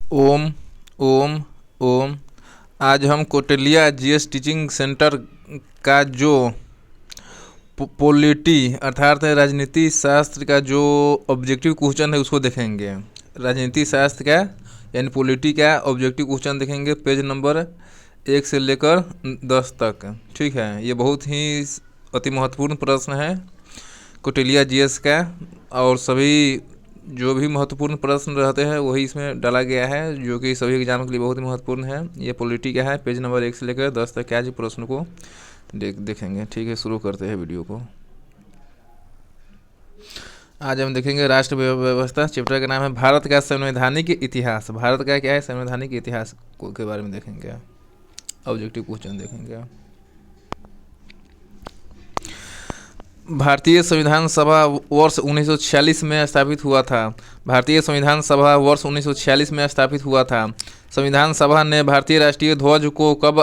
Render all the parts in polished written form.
ओम ओम ओम। आज हम Kautilya GS teaching centre का जो पॉलिटी अर्थात राजनीति शास्त्र का जो ऑब्जेक्टिव क्वेश्चन है उसको देखेंगे। राजनीति शास्त्र का यानी पॉलिटी का ऑब्जेक्टिव क्वेश्चन देखेंगे, पेज नंबर 1 से लेकर 10 तक। ठीक है, ये बहुत ही अति महत्वपूर्ण प्रश्न है कौटिल्य जीएस का, और सभी जो भी महत्वपूर्ण प्रश्न रहते हैं वही इसमें डाला गया है, जो कि सभी एग्जाम के लिए बहुत ही महत्वपूर्ण है। ये पॉलिटी का है, पेज नंबर 1 से लेकर 10 तक आज प्रश्न को देखेंगे। ठीक है, शुरू करते हैं वीडियो को। आज हम देखेंगे राष्ट्र व्यवस्था, चैप्टर का नाम है भारत का संवैधानिक इतिहास। भारत का क्या है, संवैधानिक इतिहास के बारे में देखेंगे, ऑब्जेक्टिव क्वेश्चन देखेंगे। भारतीय संविधान सभा वर्ष 1946 में स्थापित हुआ था। भारतीय संविधान सभा वर्ष 1946 में स्थापित हुआ था। संविधान सभा ने भारतीय राष्ट्रीय ध्वज को कब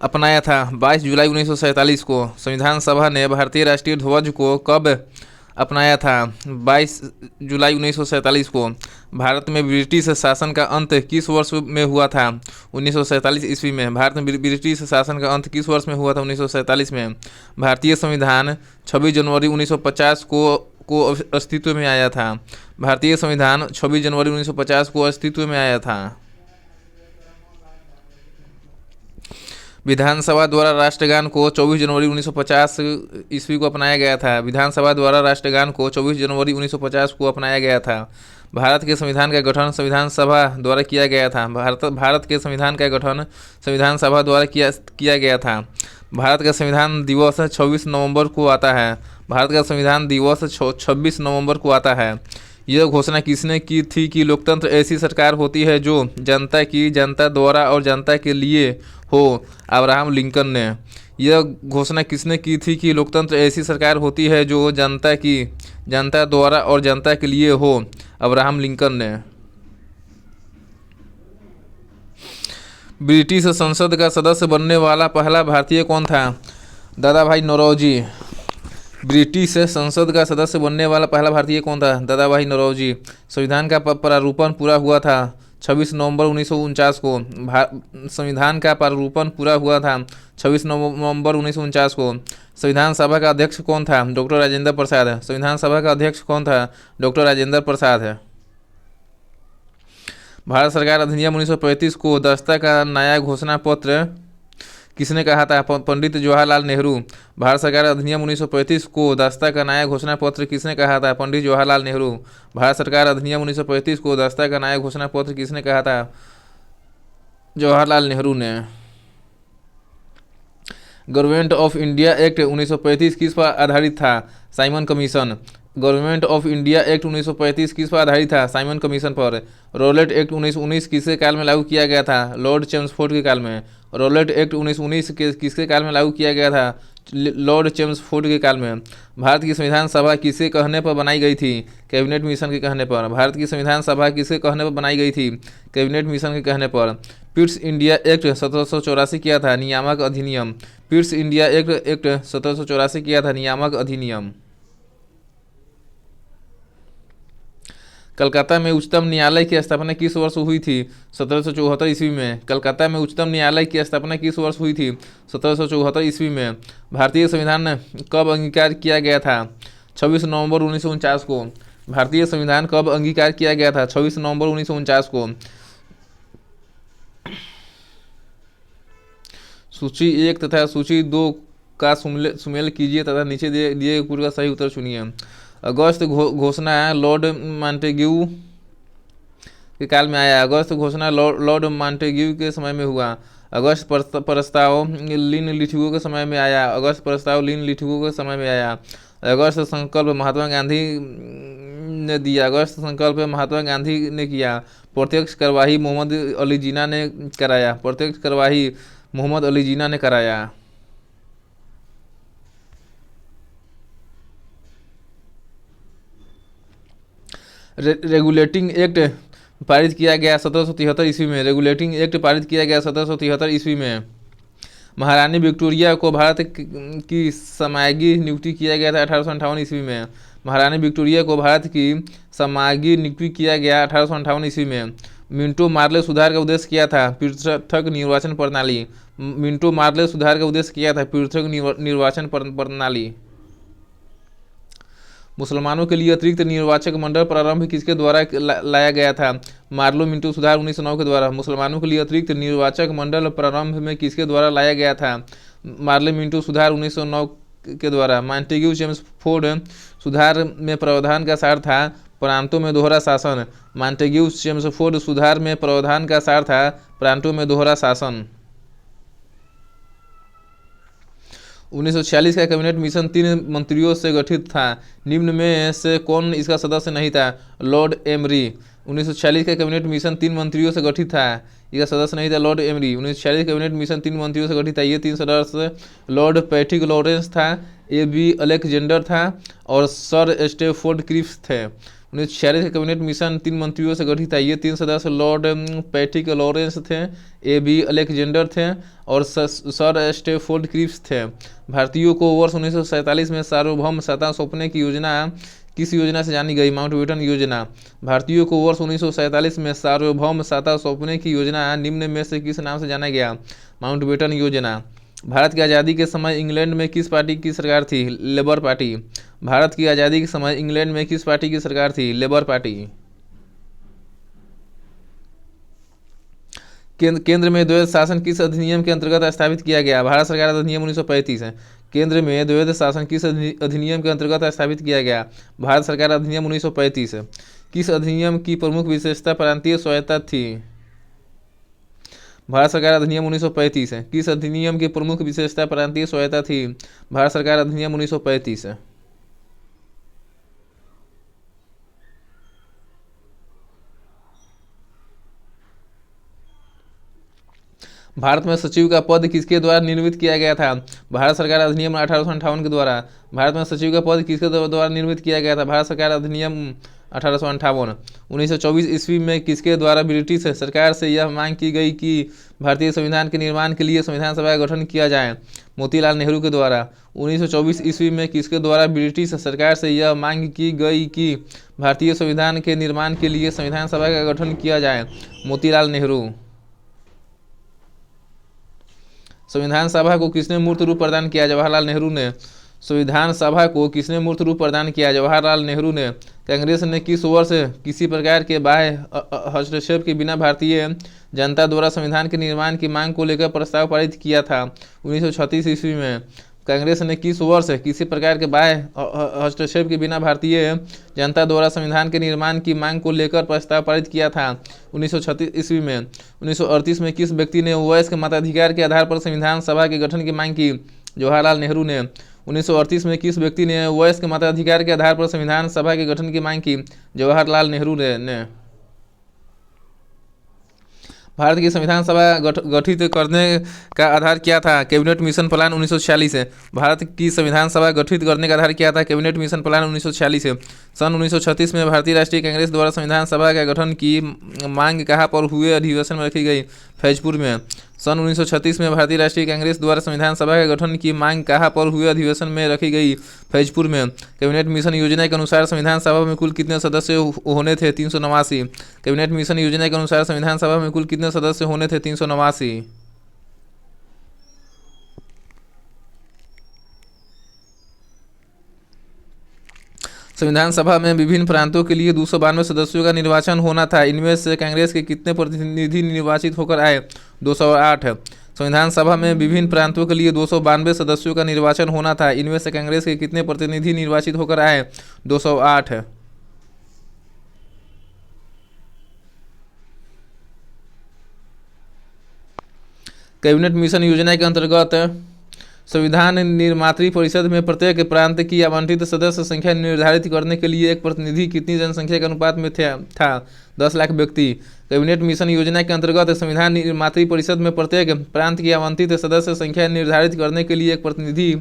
अपनाया था? 22 जुलाई 1947 को। संविधान सभा ने भारतीय राष्ट्रीय ध्वज को कब अपनाया था? 22 जुलाई 1947 को। भारत में ब्रिटिश शासन का अंत किस वर्ष में हुआ था? 1947 ईस्वी में। भारत में ब्रिटिश शासन का अंत किस वर्ष में हुआ था? 1947 में। भारतीय संविधान 26 जनवरी 1950 को अस्तित्व में आया था। भारतीय संविधान 26 जनवरी 1950 को अस्तित्व में आया था। विधानसभा द्वारा राष्ट्रगान को 24 जनवरी 1950 ईस्वी को अपनाया गया था। विधानसभा द्वारा राष्ट्रगान को 24 जनवरी 1950 को अपनाया गया था। भारत के संविधान का गठन संविधान सभा द्वारा किया गया था। भारत के संविधान का गठन संविधान सभा द्वारा किया गया था। भारत का संविधान दिवस 26 नवंबर को आता है। भारत का संविधान दिवस 26 नवंबर को आता है। यह घोषणा किसने की थी कि लोकतंत्र ऐसी सरकार होती है जो जनता की, जनता द्वारा और जनता के लिए हो? अब्राहम लिंकन ने। यह घोषणा किसने की थी कि लोकतंत्र ऐसी सरकार होती है जो जनता की, जनता द्वारा और जनता के लिए हो? अब्राहम लिंकन ने। ब्रिटिश संसद का सदस्य बनने वाला पहला भारतीय कौन था? दादा भाई नौरोजी। ब्रिटिश संसद का सदस्य बनने वाला पहला भारतीय कौन था? दादा भाई नौरोजी। संविधान का प्रारूपण पूरा हुआ था 26 नवंबर 1949 को। संविधान का प्रारूपण पूरा हुआ था 26 नवंबर 1949 को। संविधान सभा का अध्यक्ष कौन था? डॉक्टर राजेंद्र प्रसाद। संविधान सभा का अध्यक्ष कौन था? डॉक्टर राजेंद्र प्रसाद है। भारत सरकार अधिनियम 1935 को दस्ता का नया घोषणा पत्र किसने कहा था? पंडित जवाहरलाल नेहरू। भारत सरकार अधिनियम 1935 को दस्ता का नया घोषणा पत्र किसने कहा था? पंडित जवाहरलाल नेहरू। भारत सरकार अधिनियम 1935 को दस्ता का नया घोषणा पत्र किसने कहा था? जवाहरलाल नेहरू ने। गवर्नमेंट ऑफ इंडिया एक्ट 1935 किस पर आधारित था? Simon commission. Government of India act 1935 किस पर आधारित था? साइमन कमीशन पर। रॉलेट एक्ट 1919 किसके काल में लागू किया गया था? लॉर्ड चेम्सफोर्ड के काल में। रॉलेट एक्ट 1919 किसके काल में लागू किया गया था? लॉर्ड चेम्सफोर्ड के काल में। भारत की संविधान सभा किसके कहने पर बनाई गई थी? कैबिनेट मिशन के कहने पर। भारत की संविधान सभा किसके कहने पर बनाई गई थी? कैबिनेट मिशन के कहने पर। पिट्स इंडिया एक्ट 1784 किया था, नियामक अधिनियम। पिट्स इंडिया एक्ट 1784 किया था, नियामक अधिनियम। कलकत्ता में उच्चतम न्यायालय की स्थापना किस वर्ष हुई थी? 1774 ईस्वी में। कलकत्ता में उच्चतम न्यायालय की स्थापना किस वर्ष हुई थी? 1774 ईस्वी में। भारतीय संविधान कब अंगीकार किया गया था? 26 नवंबर 1949 को। भारतीय संविधान कब अंगीकार किया गया था? 26 नवंबर 1949 को। सूची 1 तथा सूची 2 का सुमेल कीजिए तथा नीचे दिए पूरे का सही उत्तर चुनिए। अगस्त घोषणा लॉर्ड मॉन्टेग्यू के काल में आया। अगस्त घोषणा लॉर्ड मॉन्टेग्यू के समय में हुआ। अगस्त प्रस्ताव लिन लिथुगो के समय में आया। अगस्त प्रस्ताव लिन लिथुगो के समय में आया। अगस्त संकल्प महात्मा गांधी ने दिया। अगस्त संकल्प महात्मा गांधी ने किया। प्रत्यक्ष कार्यवाही मोहम्मद अली जिन्ना ने कराया। प्रत्यक्ष कार्यवाही मोहम्मद अली जिन्ना ने कराया। रेगुलेटिंग एक्ट पारित किया गया 1773 ईस्वी में। रेगुलेटिंग एक्ट पारित किया गया 1773 ईस्वी में। महारानी विक्टोरिया को भारत की समागी नियुक्ति किया गया था 1858 ईस्वी में। महारानी विक्टोरिया को भारत की समागी नियुक्ति किया गया 1858 ईस्वी में। मिंटो मार्ले सुधार का उद्देश्य क्या था? पृथक निर्वाचन प्रणाली। मिंटो मार्ले सुधार का उद्देश्य क्या था? पृथक निर्वाचन प्रणाली। मुसलमानों के लिए अतिरिक्त निर्वाचक मंडल प्रारंभ किसके द्वारा लाया गया था? मार्लो मिंटो सुधार 1909 के द्वारा। मुसलमानों के लिए अतिरिक्त निर्वाचक मंडल प्रारंभ में किसके द्वारा लाया गया था? मार्ले मिंटो सुधार 1909 के द्वारा। मॉन्टेग्यू चेम्सफोर्ड सुधार में प्रावधान का सार था प्रांतों में दोहरा शासन। मॉन्टेग्यू चेम्सफोर्ड सुधार में प्रावधान का सार था प्रांतों में दोहरा शासन। 1946 का कैबिनेट मिशन 3 मंत्रियों से गठित था, निम्न में से कौन इसका सदस्य नहीं था? Lord emery. 1946 का कैबिनेट मिशन 3 मंत्रियों से गठित था, इसका सदस्य नहीं था लॉर्ड एमरी। 1946 कैबिनेट मिशन 3 मंत्रियों से गठित था, ये 3 सदस्य लॉर्ड पैट्रिक लॉरेंस था, ए.बी. अलेक्जेंडर था और सर स्टेफोर्ड क्रिप्स थे। 1946 का कैबिनेट मिशन 3 मंत्रियों से गठित था, ये 3 सदस्य लॉर्ड पैट्रिक लॉरेंस थे, ए.बी. अलेक्जेंडर थे और सर स्टेफोर्ड क्रिप्स थे। भारतीयों को वर्ष 1947 में सार्वभौम सत्ता सौंपने की योजना किस योजना से जानी गई? माउंटबेटन योजना। भारतीयों को वर्ष 1947 में सार्वभौम सत्ता सौंपने की योजना निम्न में से किस नाम से जाना गया? माउंटबेटन योजना। भारत की आज़ादी के समय इंग्लैंड में किस पार्टी की सरकार थी? Labour party. भारत की आज़ादी के समय इंग्लैंड में किस पार्टी की सरकार थी? Labour party. केंद्र में द्वैध शासन किस अधिनियम के अंतर्गत स्थापित किया गया? भारत सरकार अधिनियम 1935 है। केंद्र में द्वैध शासन किस अधिनियम के अंतर्गत स्थापित किया गया? भारत सरकार अधिनियम 1935 है। किस अधिनियम की प्रमुख विशेषता प्रांतीय स्वायत्तता थी? भारत सरकार अधिनियम 1935 है। किस अधिनियम की प्रमुख विशेषता प्रांतीय स्वायत्तता थी? भारत सरकार अधिनियम 1935 है। भारत में सचिव का पद किसके द्वारा निर्मित किया गया था? भारत सरकार अधिनियम 1858 के द्वारा। भारत में सचिव का पद किसके द्वारा निर्मित किया गया था? भारत सरकार अधिनियम 1858। 1924 ईस्वी में किसके द्वारा ब्रिटिश सरकार से यह मांग की गई कि भारतीय संविधान के निर्माण के लिए संविधान सभा का गठन किया जाए? मोतीलाल नेहरू के द्वारा। 1924 ईस्वी में किसके द्वारा ब्रिटिश सरकार से यह मांग की गई कि भारतीय संविधान के निर्माण के लिए संविधान सभा का गठन किया जाए? मोतीलाल नेहरू। संविधान सभा को किसने मूर्त रूप प्रदान किया? जवाहरलाल नेहरू ने। संविधान सभा को किसने मूर्त रूप प्रदान किया? जवाहरलाल नेहरू ने। कांग्रेस ने किस वर्ष किसी प्रकार के बाह्य हस्तक्षेप के बिना भारतीय जनता द्वारा संविधान के निर्माण की मांग को लेकर प्रस्ताव पारित किया था? 1936 ईस्वी में। कांग्रेस ने किस वर्ष किसी प्रकार के बाह्य हस्तक्षेप के बिना भारतीय जनता द्वारा संविधान के निर्माण की मांग को लेकर प्रस्ताव पारित किया था? 1936 ईस्वी में। 1938 में किस व्यक्ति ने वयस्क मताधिकार के आधार पर संविधान सभा के गठन की मांग की? जवाहरलाल नेहरू ने। 1938 में किस व्यक्ति ने वयस्क मताधिकार के आधार पर संविधान सभा के गठन की मांग की? जवाहरलाल नेहरू ने। भारत की संविधान सभा गठित करने का आधार क्या था? कैबिनेट मिशन प्लान 1946 है। भारत की संविधान सभा गठित करने का आधार क्या था? कैबिनेट मिशन प्लान 1946 है। सन 1936 में भारतीय राष्ट्रीय कांग्रेस द्वारा संविधान सभा का गठन की मांग कहाँ पर हुए अधिवेशन में रखी गई? फैजपुर में। सन 1936 में भारतीय राष्ट्रीय कांग्रेस द्वारा संविधान सभा का गठन की मांग कहाँ पर हुए अधिवेशन में रखी गई? फैजपुर में। कैबिनेट मिशन योजना के अनुसार संविधान सभा में कुल कितने सदस्य होने थे? 389। कैबिनेट मिशन योजना के अनुसार संविधान सभा में कुल कितने सदस्य होने थे? 389। संविधान सभा में विभिन्न प्रांतों के लिए 292 सदस्यों का निर्वाचन होना था, इनमें से कांग्रेस के कितने प्रतिनिधि निर्वाचित होकर आए? 208। संविधान सभा में विभिन्न प्रांतों के लिए 292 सदस्यों का निर्वाचन होना था, इनमें से कांग्रेस के कितने प्रतिनिधि निर्वाचित होकर आए? 208। कैबिनेट मिशन योजना के अंतर्गत संविधान निर्मात्री परिषद में प्रत्येक प्रांत की आवंटित सदस्य संख्या निर्धारित करने के लिए एक प्रतिनिधि कितनी जनसंख्या के अनुपात में था? 10 लाख व्यक्ति। कैबिनेट मिशन योजना के अंतर्गत संविधान निर्मात्री परिषद में प्रत्येक प्रांत की आवंटित सदस्य संख्या निर्धारित करने के लिए एक प्रतिनिधि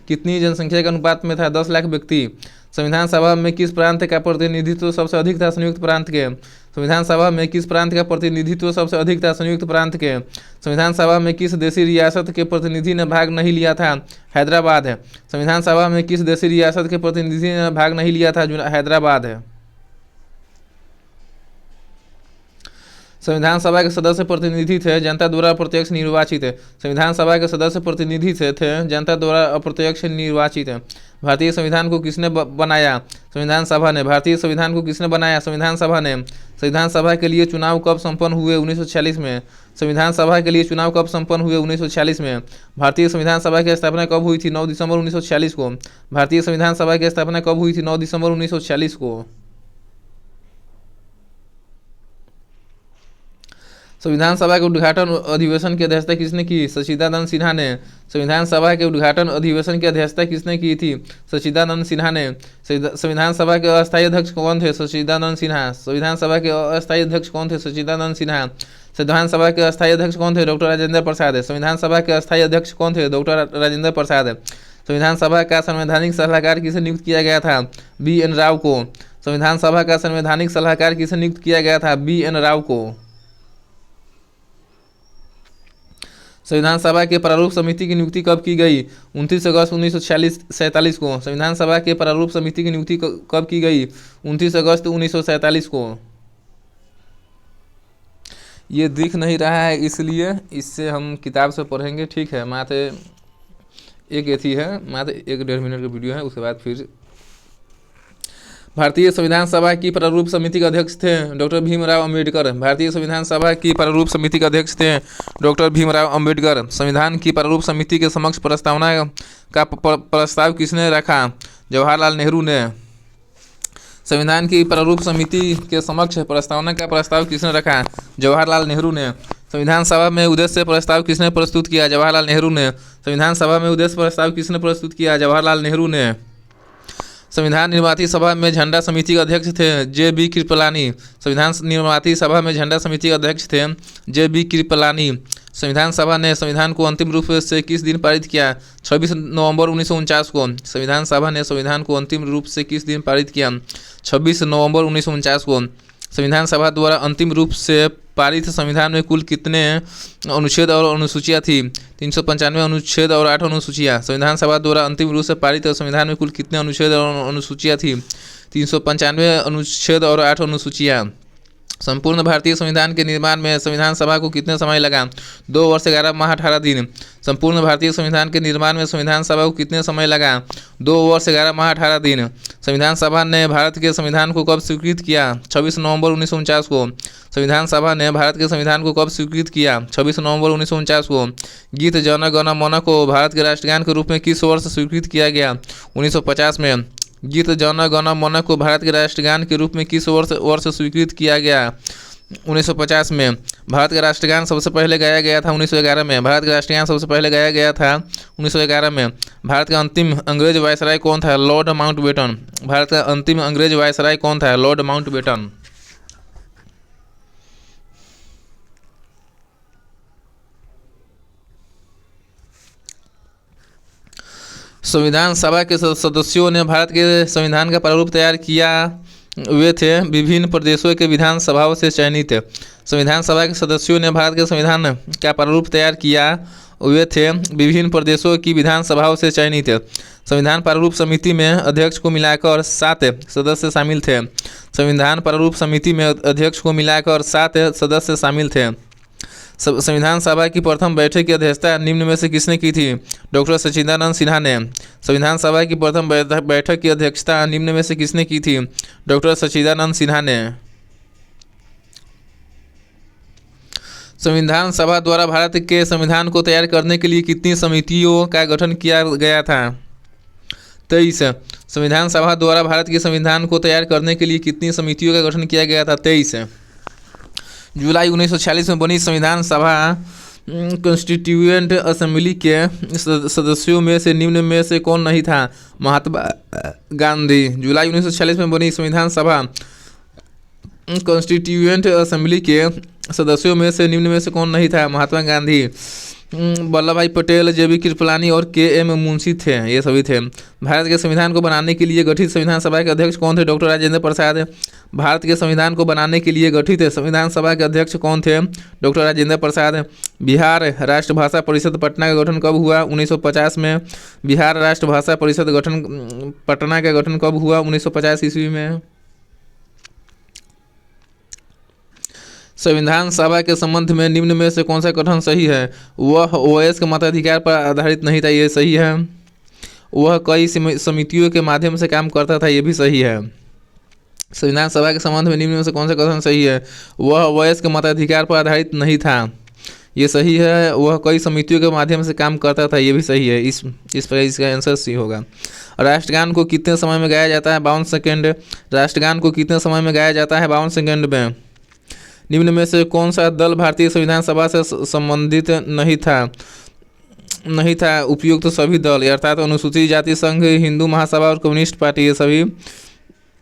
कितनी जनसंख्या के अनुपात में था? 10 लाख व्यक्ति। संविधान सभा में किस प्रांत का प्रतिनिधित्व सबसे अधिक था? संयुक्त प्रांत के। संविधान सभा में किस प्रांत का प्रतिनिधित्व सबसे अधिक था? संयुक्त प्रांत के। संविधान सभा में किस देशी रियासत के प्रतिनिधि ने भाग नहीं लिया था? हैदराबाद है। संविधान सभा में किस देशी रियासत के प्रतिनिधि ने भाग नहीं लिया था? हैदराबाद है। संविधान सभा के सदस्य प्रतिनिधि थे जनता द्वारा अप्रत्यक्ष निर्वाचित। संविधान सभा के सदस्य प्रतिनिधि थे जनता द्वारा अप्रत्यक्ष निर्वाचित। भारतीय संविधान को किसने बनाया? संविधान सभा ने। भारतीय संविधान को किसने बनाया? संविधान सभा ने। संविधान सभा के लिए चुनाव कब संपन्न हुए? 1946 में। संविधान सभा के लिए चुनाव कब संपन्न हुए? 1946 में। भारतीय संविधान सभा की स्थापना कब हुई थी? 9 दिसंबर 1946 को। भारतीय संविधान सभा की स्थापना कब हुई थी? 9 दिसंबर 1946 को। संविधान सभा के उद्घाटन अधिवेशन की अध्यक्षता किसने की? सच्चिदानंद सिन्हा ने। संविधान सभा के उद्घाटन अधिवेशन की अध्यक्षता किसने की थी? सच्चिदानंद सिन्हा ने। संविधान सभा के अस्थायी अध्यक्ष कौन थे? सच्चिदानंद सिन्हा। संविधान सभा के अस्थायी अध्यक्ष कौन थे? सच्चिदानंद सिन्हा। संविधान सभा के अस्थायी अध्यक्ष कौन थे? डॉक्टर राजेंद्र प्रसाद। संविधान सभा के अस्थायी अध्यक्ष कौन थे? डॉक्टर राजेंद्र प्रसाद। संविधान सभा का संवैधानिक सलाहकार किसे नियुक्त किया गया था? BN राव को। संविधान सभा का संवैधानिक सलाहकार किसे नियुक्त किया गया था? BN राव को। संविधान सभा के प्रारूप समिति की नियुक्ति कब की गई? 29 अगस्त 1947 को। संविधान सभा के प्रारूप समिति की नियुक्ति कब की गई? 29 अगस्त 1947 को। ये दिख नहीं रहा है इसलिए इससे हम किताब से पढ़ेंगे, ठीक है। मात्र एक एथी है, मात्र 1-1.5 मिनट का वीडियो है, उसके बाद फिर। भारतीय संविधान सभा की प्रारूप समिति के अध्यक्ष थे डॉक्टर भीमराव अंबेडकर। भारतीय संविधान सभा की प्रारूप समिति के अध्यक्ष थे डॉक्टर भीमराव अंबेडकर। संविधान की प्रारूप समिति के समक्ष प्रस्तावना का प्रस्ताव किसने रखा? जवाहरलाल नेहरू ने। संविधान की प्रारूप समिति के समक्ष प्रस्तावना का प्रस्ताव किसने रखा? जवाहरलाल नेहरू ने। संविधान सभा में उद्देश्य प्रस्ताव किसने प्रस्तुत किया? जवाहरलाल नेहरू ने। संविधान सभा में उद्देश्य प्रस्ताव किसने प्रस्तुत किया? जवाहरलाल नेहरू ने। संविधान निर्माती सभा में झंडा समिति के अध्यक्ष थे JB कृपलानी। संविधान निर्माती सभा में झंडा समिति के अध्यक्ष थे JB कृपलानी। संविधान सभा ने संविधान को अंतिम रूप से किस दिन पारित किया? 26 नवंबर 1949 को। संविधान सभा ने संविधान को अंतिम रूप से किस दिन पारित किया? 26 नवंबर 1949 को। संविधान सभा द्वारा अंतिम रूप से पारित संविधान में कुल कितने अनुच्छेद और अनुसूचियाँ थी? 395 अनुच्छेद और 8 अनुसूचियाँ। संविधान सभा द्वारा अंतिम रूप से पारित संविधान में कुल कितने अनुच्छेद और अनुसूचियाँ थी? 395 अनुच्छेद और 8 अनुसूचियाँ। संपूर्ण भारतीय संविधान के निर्माण में संविधान सभा को कितने समय लगा? 2 वर्ष 11 माह 18 दिन। संपूर्ण भारतीय संविधान के निर्माण में संविधान सभा को कितने समय लगा? 2 वर्ष 11 माह 18 दिन। संविधान सभा ने भारत के संविधान को कब स्वीकृत किया? 26 नवंबर 1949 को। संविधान सभा ने भारत के संविधान को कब स्वीकृत किया? 26 नवंबर 1949 को। गीत जन गण मन को भारत के राष्ट्रगान के रूप में किस वर्ष स्वीकृत किया गया? 1950 में। गीत जन गण मन को भारत के राष्ट्रगान के रूप में किस वर्ष स्वीकृत किया गया? 1950 में। भारत का राष्ट्रगान सबसे पहले गाया गया था 1911 में। भारत का राष्ट्रगान सबसे पहले गाया गया था 1911 में। भारत का अंतिम अंग्रेज वायसराय कौन था? Lord Mountbatten. भारत का अंतिम अंग्रेज वायसराय कौन था? Lord Mountbatten. संविधान सभा के सदस्यों ने भारत के संविधान का प्रारूप तैयार किया वे थे विभिन्न प्रदेशों के विधानसभाओं से चयनित। संविधान सभा के सदस्यों ने भारत के संविधान का प्रारूप तैयार किया वे थे विभिन्न प्रदेशों की विधानसभाओं से चयनित। संविधान प्रारूप समिति में अध्यक्ष को मिलाकर 7 सदस्य शामिल थे। संविधान प्रारूप समिति में अध्यक्ष को मिलाकर 7 सदस्य शामिल थे। संविधान सभा की प्रथम बैठक की अध्यक्षता निम्न में से किसने की थी? डॉक्टर सच्चिदानंद सिन्हा ने। संविधान सभा की प्रथम बैठक की अध्यक्षता निम्न में से किसने की थी? डॉक्टर सच्चिदानंद सिन्हा ने। संविधान सभा द्वारा भारत के संविधान को तैयार करने के लिए कितनी समितियों का गठन किया गया था? 23। संविधान सभा द्वारा भारत के संविधान को तैयार करने के लिए कितनी समितियों का गठन किया गया था? 23। जुलाई 1946 में बनी संविधान सभा कॉन्स्टिट्यूएंट असेंबली के सदस्यों में से निम्न में से कौन नहीं था? महात्मा गांधी। जुलाई 1946 में बनी संविधान सभा कॉन्स्टिट्यूएंट असेंबली के सदस्यों में से निम्न में से कौन नहीं था? महात्मा गांधी। वल्लभ भाई पटेल, JB कृपलानी और KM मुंशी थे, ये सभी थे। भारत के संविधान को बनाने के लिए गठित संविधान सभा के अध्यक्ष कौन थे? डॉक्टर राजेंद्र प्रसाद। भारत के संविधान को बनाने के लिए गठित संविधान सभा के अध्यक्ष कौन थे? डॉक्टर राजेंद्र प्रसाद। बिहार राष्ट्रभाषा परिषद पटना का गठन कब हुआ? 1950 में। बिहार राष्ट्रभाषा परिषद पटना का गठन कब हुआ? 1950 ईस्वी में। संविधान सभा के संबंध में निम्न में से कौन सा कथन सही है? वह वयस्क मताधिकार पर आधारित नहीं था, ये सही है। वह कई समितियों के माध्यम से काम करता था, ये भी सही है। संविधान सभा के संबंध में निम्न में से कौन सा कथन सही है? वह वयस्क मताधिकार पर आधारित नहीं था, ये सही है। वह कई समितियों के माध्यम से काम करता था, ये भी सही है। इस पर इसका आंसर सी होगा। राष्ट्रगान को कितने समय में गाया जाता है? 52 सेकेंड। राष्ट्रगान को कितने समय में गाया जाता है? 52 सेकेंड में। निम्न में से कौन सा दल भारतीय संविधान सभा से संबंधित नहीं था? उपयुक्त तो सभी दल, अर्थात अनुसूचित जाति संघ, हिंदू महासभा और कम्युनिस्ट पार्टी, ये सभी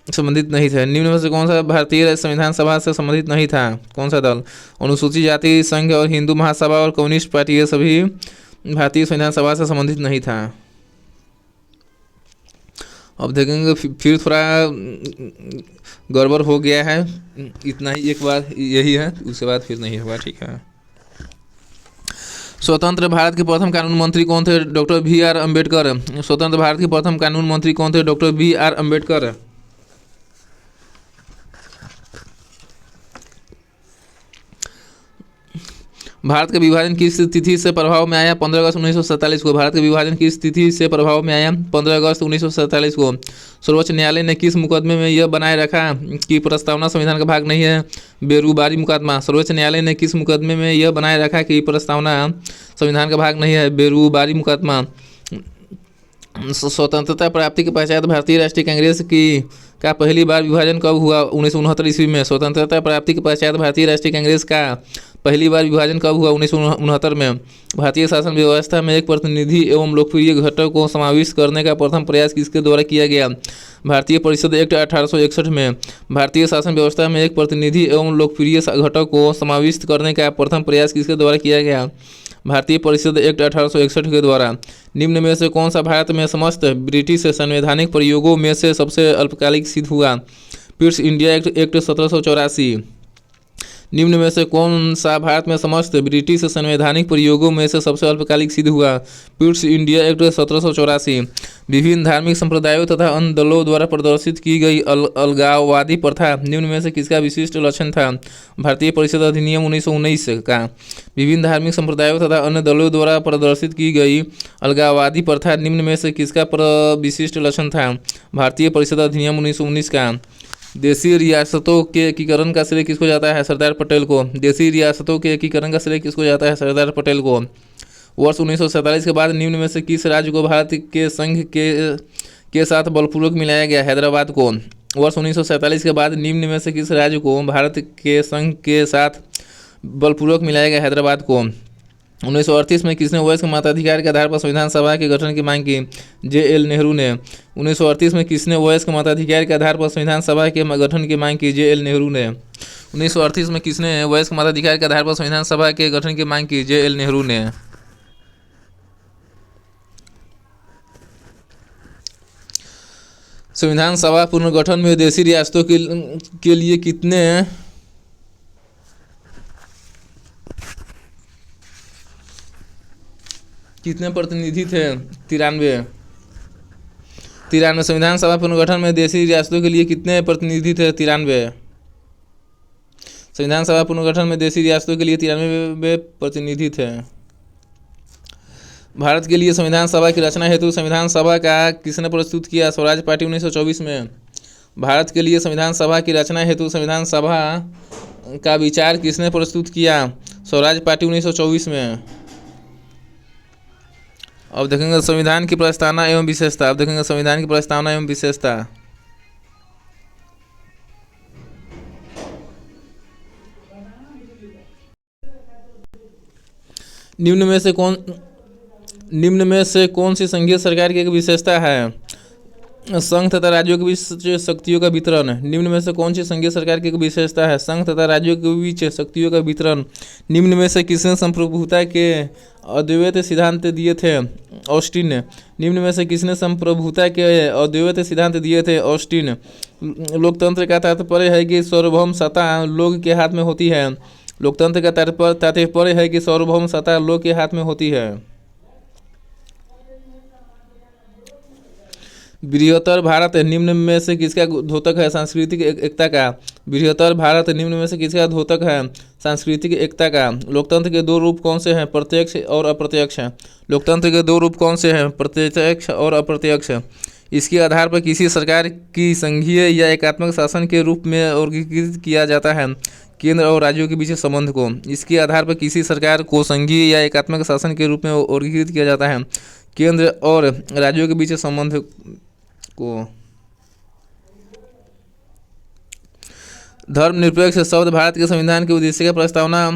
संबंधित नहीं थे। निम्न में से कौन सा भारतीय संविधान सभा से संबंधित नहीं था? कौन सा दल? अनुसूचित जाति संघ और हिंदू महासभा और कम्युनिस्ट पार्टी, ये सभी भारतीय संविधान सभा से संबंधित नहीं था। अब देखेंगे फिर थोड़ा गड़बड़ हो गया है, इतना ही एक बार यही है, उसके बाद फिर नहीं होगा, ठीक है। स्वतंत्र भारत के प्रथम कानून मंत्री कौन थे? Doctor BR Ambedkar. स्वतंत्र भारत के प्रथम कानून मंत्री कौन थे? Doctor BR Ambedkar. भारत का विभाजन किस तिथि से प्रभाव में आया? 15 अगस्त 1947 को। भारत का विभाजन किस तिथि से प्रभाव में आया? 15 अगस्त 1947 को। सर्वोच्च न्यायालय ने किस मुकदमे में यह बनाए रखा कि प्रस्तावना संविधान का भाग नहीं है? बेरोजगारी मुकदमा। सर्वोच्च न्यायालय ने किस मुकदमे में यह बनाए रखा कि प्रस्तावना संविधान का भाग नहीं है? बेरोजगारी मुकदमा। स्वतंत्रता प्राप्ति के पश्चात भारतीय राष्ट्रीय कांग्रेस का पहली बार विभाजन कब हुआ? 1969 ईस्वी में। स्वतंत्रता प्राप्ति के पश्चात भारतीय राष्ट्रीय कांग्रेस का पहली बार विभाजन कब हुआ? 1969 में। भारतीय शासन व्यवस्था में एक प्रतिनिधि एवं लोकप्रिय घटक को समाविष्ट करने का प्रथम प्रयास किसके द्वारा किया गया? भारतीय परिषद एक्ट 1861 में। भारतीय शासन व्यवस्था में एक प्रतिनिधि एवं लोकप्रिय घटक को समाविष्ट करने का प्रथम प्रयास किसके द्वारा किया गया? भारतीय परिषद एक्ट 1861 के द्वारा। निम्न में से कौन सा भारत में समस्त ब्रिटिश संवैधानिक प्रयोगों में से सबसे अल्पकालिक सिद्ध हुआ? Pitt's India act 1784। निम्न में से कौन सा भारत में समस्त ब्रिटिश संवैधानिक प्रयोगों में से सबसे अल्पकालिक सिद्ध हुआ? Pitt's India act 1784। विभिन्न धार्मिक संप्रदायों तथा अन्य दलों द्वारा प्रदर्शित की गई अलगाववादी प्रथा निम्न में से किसका विशिष्ट लक्षण था? भारतीय परिषद अधिनियम 1919 का। विभिन्न धार्मिक संप्रदायों तथा अन्य दलों द्वारा प्रदर्शित की गई अलगाववादी प्रथा निम्न में से किसका विशिष्ट लक्षण था? भारतीय परिषद अधिनियम 1919 का। देशी रियासतों के एकीकरण का श्रेय किसको जाता है? सरदार पटेल को। देशी रियासतों के एकीकरण का श्रेय किसको जाता है? सरदार पटेल को। वर्ष 1947 के बाद निम्न में से किस राज्य को भारत के संघ के साथ बलपूर्वक मिलाया गया? हैदराबाद को। वर्ष 1947 के बाद निम्न में से किस राज्य को भारत के संघ के साथ बलपूर्वक मिलाया गया? हैदराबाद को। 1938 में किसने वयस्क मताधिकार के आधार पर संविधान सभा के गठन की मांग की? JL नेहरू ने। 1938 में किसने वयस्क मताधिकार के आधार पर संविधान सभा के गठन की मांग की? JL नेहरू ने। 1938 में किसने वयस्क मताधिकार के आधार पर संविधान सभा के गठन की मांग की? JL नेहरू ने। संविधान सभा पुनर्गठन में देशी रियासतों के लिए कितने प्रतिनिधि थे? 93। संविधान सभा पुनर्गठन में देशी रियासतों के लिए कितने प्रतिनिधि थे? 93। संविधान सभा पुनर्गठन में देशी रियासतों के लिए 93 प्रतिनिधि थे। भारत के लिए संविधान सभा की रचना हेतु संविधान सभा का किसने प्रस्तुत किया? स्वराज पार्टी 1924 में। भारत के लिए संविधान सभा की रचना हेतु संविधान सभा का विचार किसने प्रस्तुत किया? स्वराज पार्टी 1924 में। अब देखेंगे संविधान की प्रस्तावना एवं विशेषता। अब देखेंगे संविधान की प्रस्तावना एवं विशेषता। निम्न में से कौन सी संघीय सरकार की एक विशेषता है? संघ तथा राज्यों के बीच शक्तियों का वितरण। निम्न में से कौन सी संघीय सरकार की एक विशेषता है? संघ तथा राज्यों के बीच शक्तियों का वितरण। निम्न में से किसने संप्रभुता के अद्वैत सिद्धांत दिए थे? ऑस्टिन। निम्न में से किसने संप्रभुता के अद्वैत सिद्धांत दिए थे? ऑस्टिन। लोकतंत्र का तात्पर्य है कि सार्वभौम सत्ता लोग के हाथ में होती है। लोकतंत्र का तात्पर्य है कि सार्वभौम सत्ता लोग के हाथ में होती है। बृहत्तर भारत निम्न में से किसका द्योतक है? सांस्कृतिक एकता का। बृहत्तर भारत निम्न में से किसका द्योतक है? सांस्कृतिक एकता का। लोकतंत्र के दो रूप कौन से हैं? प्रत्यक्ष और अप्रत्यक्ष। लोकतंत्र के दो रूप कौन से हैं? प्रत्यक्ष और अप्रत्यक्ष। इसके आधार पर किसी सरकार की संघीय या एकात्मक शासन के रूप में वर्गीकृत किया जाता है केंद्र और राज्यों के बीच संबंध को। इसके आधार पर किसी सरकार को संघीय या एकात्मक शासन के रूप में वर्गीकृत किया जाता है केंद्र और राज्यों के बीच संबंध को। धर्मनिरपेक्ष शब्द भारत के संविधान के उद्देश्य का प्रस्तावना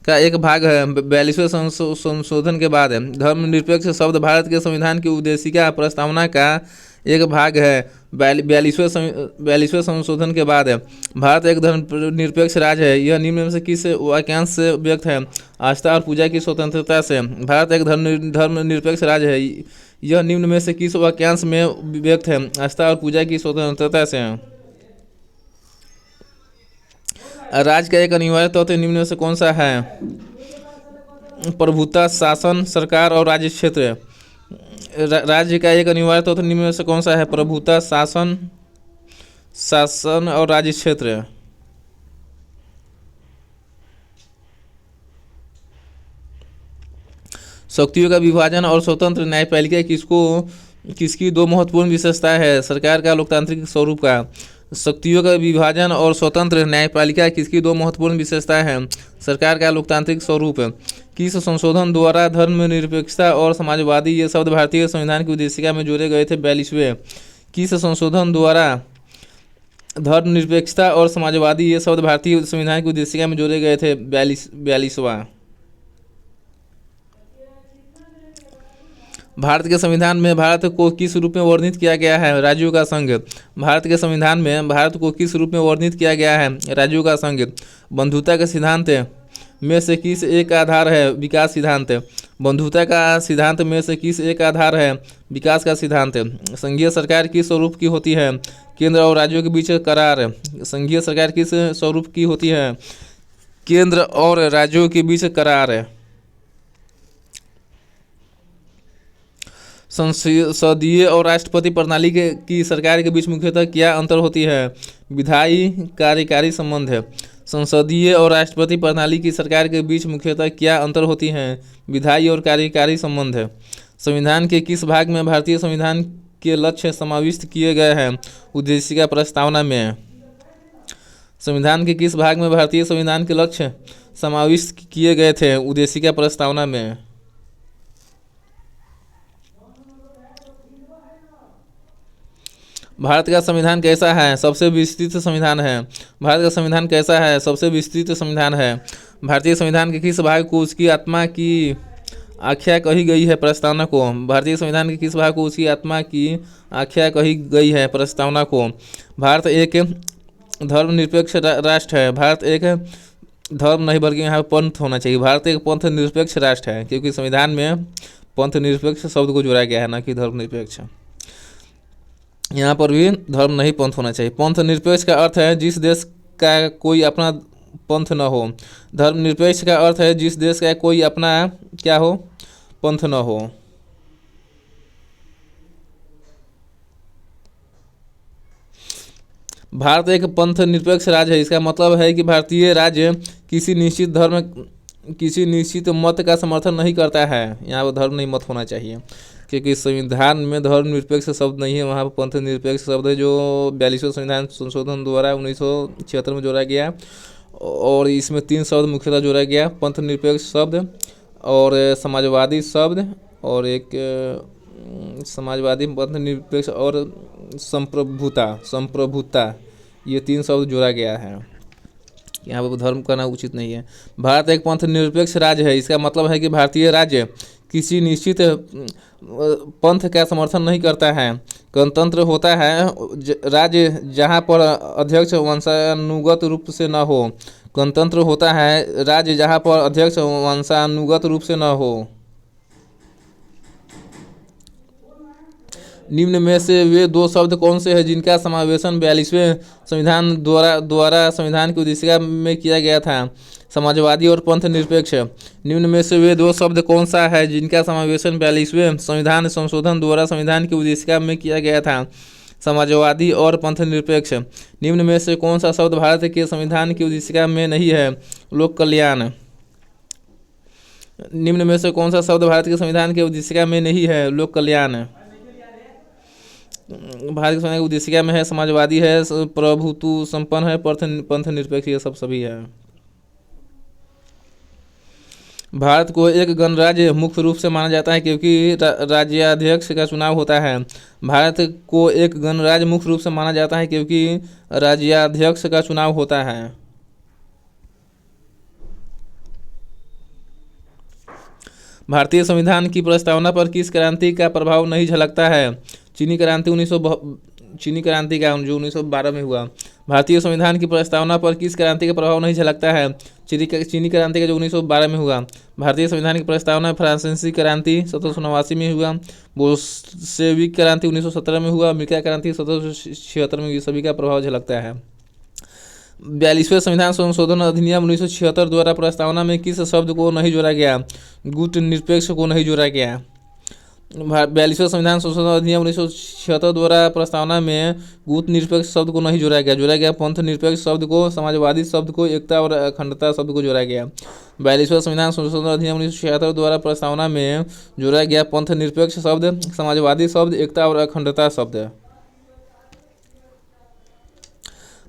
का एक भाग है 42वें संशोधन के बाद। धर्मनिरपेक्ष शब्द भारत के संविधान की उद्देश्य का प्रस्तावना का एक भाग है 42वें संशोधन के बाद। भारत एक धर्मनिरपेक्ष राज्य है। यह निम्न में से किस वाक्यांश से व्यक्त है? आस्था और पूजा की स्वतंत्रता से। भारत एक धर्मनिरपेक्ष राज्य है। यह निम्न में से किस वाक्यांश में व्यक्त है? आस्था और पूजा की स्वतंत्रता से। राज्य का एक अनिवार्य तत्व निम्न में से कौन सा है? प्रभुता, शासन, सरकार और राज्य क्षेत्र। राज्य का एक अनिवार्य तत्व निम्न में से कौन सा है? प्रभुता, शासन और राज्य क्षेत्र। शक्तियों का विभाजन और स्वतंत्र न्यायपालिका किसकी दो महत्वपूर्ण विशेषताएं है? सरकार का लोकतांत्रिक स्वरूप का। शक्तियों का विभाजन और स्वतंत्र न्यायपालिका किसकी दो महत्वपूर्ण विशेषताएं हैं? सरकार का लोकतांत्रिक स्वरूप। किस संशोधन द्वारा धर्मनिरपेक्षता और समाजवादी ये शब्द भारतीय संविधान की उद्देशिका में जोड़े गए थे? 42वें। किस संशोधन द्वारा धर्मनिरपेक्षता और समाजवादी ये शब्द भारतीय संविधान की उद्देशिका में जोड़े गए थे? 42वां। भारत के संविधान में भारत को किस रूप में वर्णित किया गया है? राज्यों का संघ। भारत के संविधान में भारत को किस रूप में वर्णित किया गया है? राज्यों का संघ। बंधुता के सिद्धांत में से किस एक आधार है? विकास सिद्धांत। बंधुता का सिद्धांत में से किस एक आधार है? विकास का सिद्धांत। संघीय सरकार किस स्वरूप की होती है? केंद्र और राज्यों के बीच करार। संघीय सरकार किस स्वरूप की होती है? केंद्र और राज्यों के बीच करार। संसदीय और राष्ट्रपति प्रणाली की सरकार के बीच मुख्यतः क्या अंतर होती है? विधायी कार्यकारी संबंध है। संसदीय और राष्ट्रपति प्रणाली की सरकार के बीच मुख्यतः क्या अंतर होती है? विधायी और कार्यकारी संबंध है। संविधान के किस भाग में भारतीय संविधान के लक्ष्य समाविष्ट किए गए हैं? उद्देशिका प्रस्तावना में। संविधान के किस भाग में भारतीय संविधान के लक्ष्य समाविष्ट किए गए थे? उद्देशिका प्रस्तावना में। भारत का संविधान कैसा है? सबसे विस्तृत संविधान है। भारत का संविधान कैसा है? सबसे विस्तृत संविधान है। भारतीय संविधान के किस भाग को उसकी आत्मा की आख्या कही गई है? प्रस्तावना को। भारतीय संविधान के किस भाग को उसकी आत्मा की आख्या कही गई है? प्रस्तावना को। भारत एक धर्मनिरपेक्ष राष्ट्र है। भारत एक धर्म नहीं बल्कि यहाँ पंथ होना चाहिए। भारत एक पंथ निरपेक्ष राष्ट्र है क्योंकि संविधान में पंथ निरपेक्ष शब्द को जोड़ा गया है, न कि धर्मनिरपेक्ष। यहाँ पर भी धर्म नहीं पंथ होना चाहिए। पंथ निरपेक्ष का अर्थ है जिस देश का कोई अपना पंथ न हो। धर्मनिरपेक्ष का अर्थ है जिस देश का कोई अपना क्या हो? पंथ न हो। भारत एक पंथ निरपेक्ष राज्य है। इसका मतलब है कि भारतीय राज्य किसी निश्चित मत का समर्थन नहीं करता है। यहाँ पर धर्म नहीं मत होना चाहिए क्योंकि संविधान में धर्मनिरपेक्ष शब्द नहीं है, वहाँ पर पंथ निरपेक्ष शब्द है जो 42वें संविधान संशोधन द्वारा 1976 में जोड़ा गया। और इसमें 3 शब्द मुख्यतः जोड़ा गया, पंथ निरपेक्ष शब्द और समाजवादी शब्द और एक समाजवादी, पंथ निरपेक्ष और संप्रभुता, ये 3 शब्द जोड़ा गया है। यहाँ पर धर्म कहना उचित नहीं है। भारत एक पंथ निरपेक्ष राज्य है। इसका मतलब है कि भारतीय राज्य किसी निश्चित पंथ का समर्थन नहीं करता है। गणतंत्र होता है राज्य जहाँ पर अध्यक्ष वंशानुगत रूप से न हो। गणतंत्र होता है राज्य जहाँ पर अध्यक्ष वंशानुगत रूप से न हो। निम्न में से वे 2 शब्द कौन से हैं जिनका समावेशन 42वें संविधान द्वारा संविधान की उद्देशिका में किया गया था? समाजवादी और पंथ निरपेक्ष। निम्न में से वे दो शब्द कौन सा है जिनका समावेशन 42वें संविधान संशोधन द्वारा संविधान की उद्देशिका में किया गया था? समाजवादी और पंथ निरपेक्ष। निम्न में से कौन सा शब्द भारत के संविधान की उद्देशिका में नहीं है? लोक कल्याण। निम्न में से कौन सा शब्द भारत के संविधान की उद्देशिका में नहीं है? लोक कल्याण। भारत के संविधान की उद्देशिका में है समाजवादी है, प्रभुत्व संपन्न है, पंथ निरपेक्ष, ये सब सभी है। भारत को एक गणराज्य मुख्य रूप से माना जाता है क्योंकि राज्याध्यक्ष का चुनाव होता है। भारत को एक गणराज्य मुख्य रूप से माना जाता है क्योंकि राज्याध्यक्ष का चुनाव होता है। भारतीय संविधान की प्रस्तावना पर किस क्रांति का प्रभाव नहीं झलकता है? चीनी क्रांति का जो 1912 में हुआ। भारतीय संविधान की प्रस्तावना पर किस क्रांति का प्रभाव नहीं झलकता है? चीनी क्रांति का जो 1912 में हुआ। भारतीय संविधान की प्रस्तावना फ्रांसीसी क्रांति 1789 में हुआ। बोल्शेविक क्रांति 1917 में हुआ। अमेरिका क्रांति 1776 में हुई। सभी का प्रभाव झलकता है। 42वें संविधान संशोधन अधिनियम 1976 द्वारा प्रस्तावना में किस शब्द को नहीं जोड़ा गया? गुट निरपेक्ष को नहीं जोड़ा गया। 42वें संविधान संशोधन अधिनियम 1976 द्वारा प्रस्तावना में गुट निरपेक्ष शब्द को नहीं जोड़ा गया। पंथ निरपेक्ष शब्द को, समाजवादी शब्द को, एकता और अखंडता शब्द को जोड़ा गया। 42वें संविधान संशोधन अधिनियम 1976 द्वारा प्रस्तावना में जोड़ा गया पंथ निरपेक्ष शब्द, समाजवादी शब्द, एकता और अखंडता शब्द।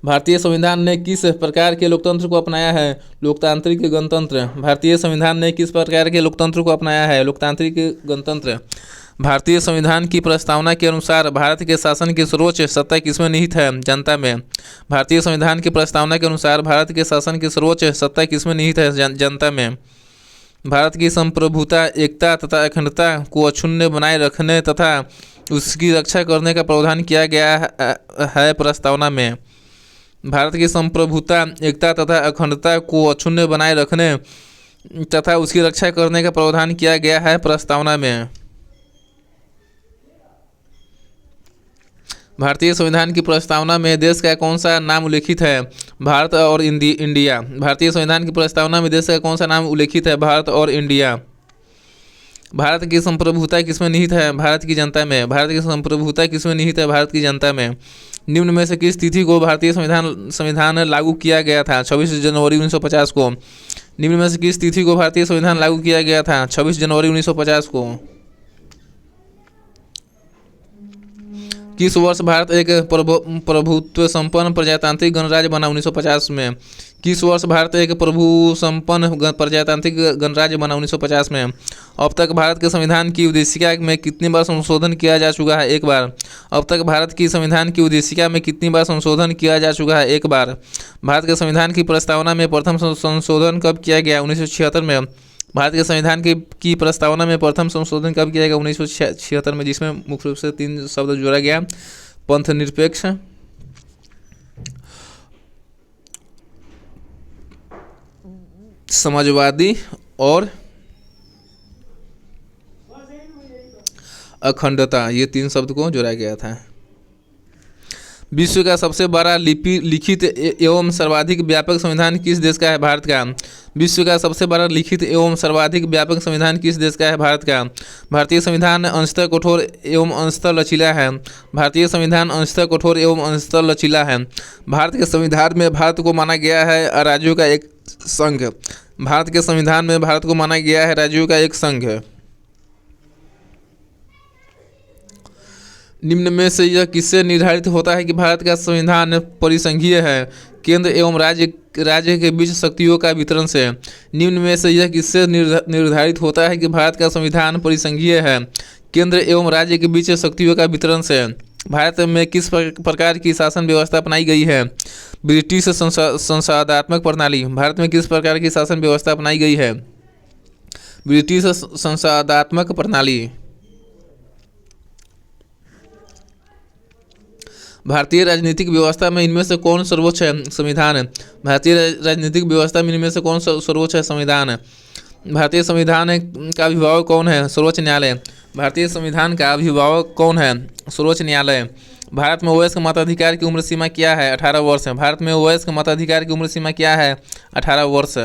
भारतीय संविधान ने किस प्रकार के लोकतंत्र को अपनाया है? लोकतांत्रिक गणतंत्र। भारतीय संविधान ने किस प्रकार के लोकतंत्र को अपनाया है? लोकतांत्रिक गणतंत्र। भारतीय संविधान की प्रस्तावना के अनुसार भारत के शासन की सर्वोच्च सत्ता किसमें निहित है? जनता में। भारतीय संविधान की प्रस्तावना के अनुसार भारत के शासन की सर्वोच्च सत्ता किसमें निहित है? जनता में। भारत की संप्रभुता, एकता तथा अखंडता को अक्षुण्ण बनाए रखने तथा उसकी रक्षा करने का प्रावधान किया गया है प्रस्तावना में। भारत की संप्रभुता, एकता तथा अखंडता को अक्षुण्ण बनाए रखने तथा उसकी रक्षा करने का प्रावधान किया गया है प्रस्तावना में। भारतीय संविधान की प्रस्तावना में देश का कौन सा नाम उल्लेखित है? भारत और इंडिया। भारतीय संविधान की प्रस्तावना में देश का कौन सा नाम उल्लेखित है? भारत और इंडिया। भारत की संप्रभुता किसमें निहित है? भारत की जनता में। भारत की संप्रभुता किसमें निहित है? भारत की जनता में। निम्न में से किस तिथि को भारतीय संविधान लागू किया गया था? 26 जनवरी 1950 को। निम्न में से किस तिथि को भारतीय संविधान लागू किया गया था? 26 जनवरी 1950 को। किस वर्ष भारत एक प्रभुत्व संपन्न प्रजातांत्रिक गणराज्य बना? 1950 में। किस वर्ष भारत एक प्रभु संपन्न प्रजातांत्रिक गणराज्य बना? 1950 में। अब तक भारत के संविधान की उद्देशिका में कितनी बार संशोधन किया जा चुका है? एक बार। अब तक भारत की संविधान की उद्देशिका में कितनी बार संशोधन किया जा चुका है? एक बार। भारत के संविधान की प्रस्तावना में प्रथम संशोधन कब किया गया? 1976 में। भारत के संविधान की प्रस्तावना में प्रथम संशोधन कब किया गया? 1976 में, जिसमें मुख्य रूप से 3 शब्द जोड़ा गया: पंथ निरपेक्ष, समाजवादी और अखंडता। ये 3 शब्द को जोड़ा गया था। विश्व का सबसे बड़ा लिखित एवं सर्वाधिक व्यापक संविधान किस देश का है? भारत का। विश्व का सबसे बड़ा लिखित एवं सर्वाधिक व्यापक संविधान किस देश का है? भारत का। भारतीय संविधान अंशतः कठोर एवं अंशतः लचीला है। भारतीय संविधान अंशतः कठोर एवं अंशतः लचीला है। भारत के संविधान में भारत को माना गया है राज्यों का एक संघ। भारत के संविधान में भारत को माना गया है राज्यों का एक संघ। निम्न में से यह किससे निर्धारित होता है कि भारत का संविधान परिसंघीय है? केंद्र एवं राज्य के बीच शक्तियों का वितरण से। निम्न में से यह किससे निर्धारित होता है कि भारत का संविधान परिसंघीय है? केंद्र एवं राज्य के बीच शक्तियों का वितरण से। भारत में किस प्रकार की शासन व्यवस्था अपनाई गई है? ब्रिटिश संसदात्मक प्रणाली। भारत में किस प्रकार की शासन व्यवस्था अपनाई गई है? ब्रिटिश संसदात्मक प्रणाली। भारतीय राजनीतिक व्यवस्था में इनमें से कौन सर्वोच्च है? संविधान। भारतीय राजनीतिक व्यवस्था में इनमें से कौन सर्वोच्च है? संविधान। भारतीय संविधान का अभिभावक कौन है? सर्वोच्च न्यायालय। भारतीय संविधान का अभिभावक कौन है? सर्वोच्च न्यायालय। भारत में वयस्क मताधिकार की उम्र सीमा क्या है? 18 वर्ष है। भारत में वयस्क मताधिकार की उम्र सीमा क्या है? 18 वर्ष।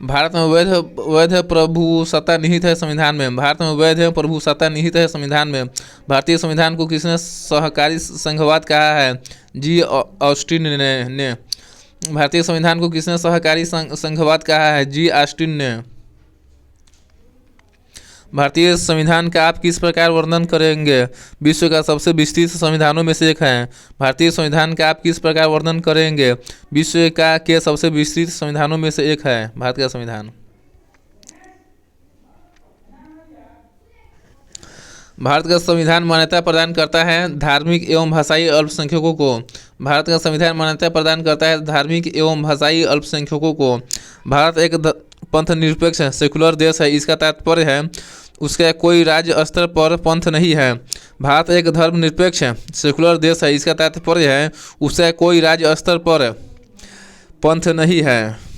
भारत में वैध वैध प्रभुसत्ता निहित है संविधान में। भारत में वैध प्रभुसत्ता निहित है संविधान में। भारतीय संविधान को किसने सहकारी संघवाद कहा है? जी ऑस्टिन ने। भारतीय संविधान को किसने सहकारी संघवाद कहा है? जी ऑस्टिन ने। भारतीय संविधान का आप किस प्रकार वर्णन करेंगे? विश्व का सबसे विस्तृत संविधानों में से एक है। भारतीय संविधान का आप किस प्रकार वर्णन करेंगे? विश्व का के सबसे विस्तृत संविधानों में से एक है भारत का संविधान। भारत का संविधान मान्यता प्रदान करता है धार्मिक एवं भाषाई अल्पसंख्यकों को। भारत का संविधान मान्यता प्रदान करता है धार्मिक एवं भाषाई अल्पसंख्यकों को। भारत एक पंथ निरपेक्ष सेकुलर देश है। इसका तात्पर्य है उसका कोई राज्य स्तर पर पंथ नहीं है। भारत एक धर्मनिरपेक्ष सेकुलर देश है। इसका तात्पर्य है उसका कोई राज्य स्तर पर पंथ नहीं है।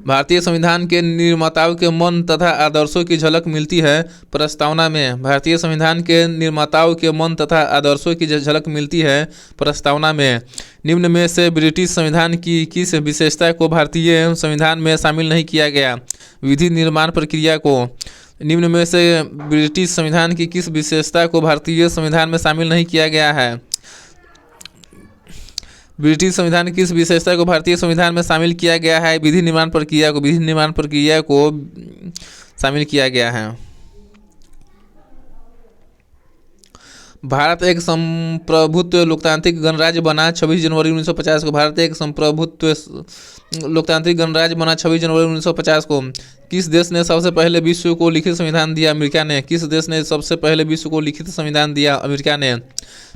भारतीय संविधान के निर्माताओं के मन तथा आदर्शों की झलक मिलती है प्रस्तावना में। भारतीय संविधान के निर्माताओं के मन तथा आदर्शों की झलक मिलती है प्रस्तावना में। निम्न में से ब्रिटिश संविधान की किस विशेषता को भारतीय संविधान में शामिल नहीं किया गया? विधि निर्माण प्रक्रिया को। निम्न में से ब्रिटिश संविधान की किस विशेषता को भारतीय संविधान में शामिल नहीं किया गया है? ब्रिटिश संविधान की किस विशेषता को भारतीय संविधान में शामिल किया गया है? विधि निर्माण प्रक्रिया को। विधि निर्माण प्रक्रिया को शामिल किया गया है। भारत एक संप्रभुत्व लोकतांत्रिक गणराज्य बना 26 जनवरी 1950 को। भारत एक संप्रभुत्व लोकतांत्रिक गणराज्य बना 26 जनवरी 1950 को। किस देश ने सबसे पहले विश्व को लिखित संविधान दिया? अमेरिका ने। किस देश ने सबसे पहले विश्व को लिखित संविधान दिया? अमेरिका ने।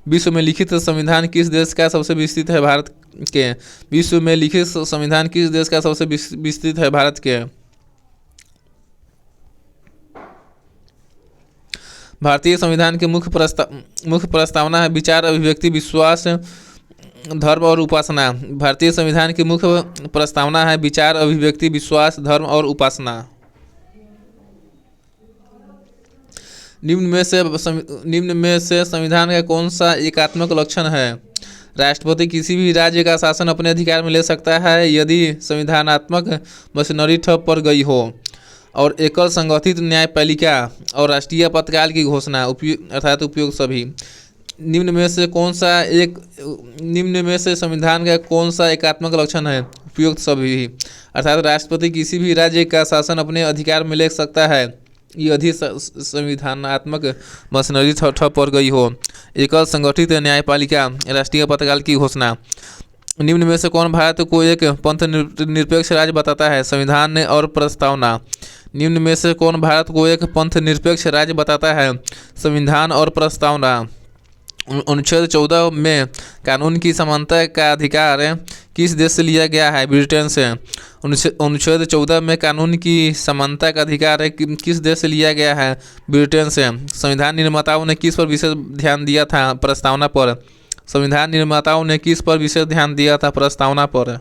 विश्व में लिखित संविधान किस देश का सबसे विस्तृत है? भारत के। विश्व में लिखित संविधान किस देश का सबसे विस्तृत है? भारत के। भारतीय संविधान के मुख्य प्रस्तावना है विचार, अभिव्यक्ति, विश्वास, धर्म और उपासना। भारतीय संविधान की मुख्य प्रस्तावना है विचार, अभिव्यक्ति, विश्वास, धर्म और उपासना। निम्न में से संविधान का कौन सा एकात्मक लक्षण है? राष्ट्रपति किसी भी राज्य का शासन अपने अधिकार में ले सकता है यदि संविधानात्मक मशीनरी ठप पर गई हो और एकल संगठित न्यायपालिका और राष्ट्रीय आपातकाल की घोषणा अर्थात उपयोग सभी। निम्न में से संविधान का कौन सा एकात्मक लक्षण है? उपयुक्त सभी अर्थात राष्ट्रपति किसी भी राज्य का शासन अपने अधिकार में ले सकता है यदि संविधानात्मक मशीनरी ठप पर गई हो, एकल संगठित न्यायपालिका, राष्ट्रीय आपातकाल की घोषणा। निम्न में से कौन भारत को एक पंथ निरपेक्ष राज्य बताता है? संविधान और प्रस्तावना। निम्न में से कौन भारत को एक पंथ निरपेक्ष राज्य बताता है? संविधान और प्रस्तावना। अनुच्छेद 14 में कानून की समानता का अधिकार किस देश से लिया गया है? ब्रिटेन से। अनुच्छेद 14 में कानून की समानता का अधिकार किस देश से लिया गया है? ब्रिटेन से। संविधान निर्माताओं ने किस पर विशेष ध्यान दिया था? प्रस्तावना पर। संविधान निर्माताओं ने किस पर विशेष ध्यान दिया था? प्रस्तावना पर।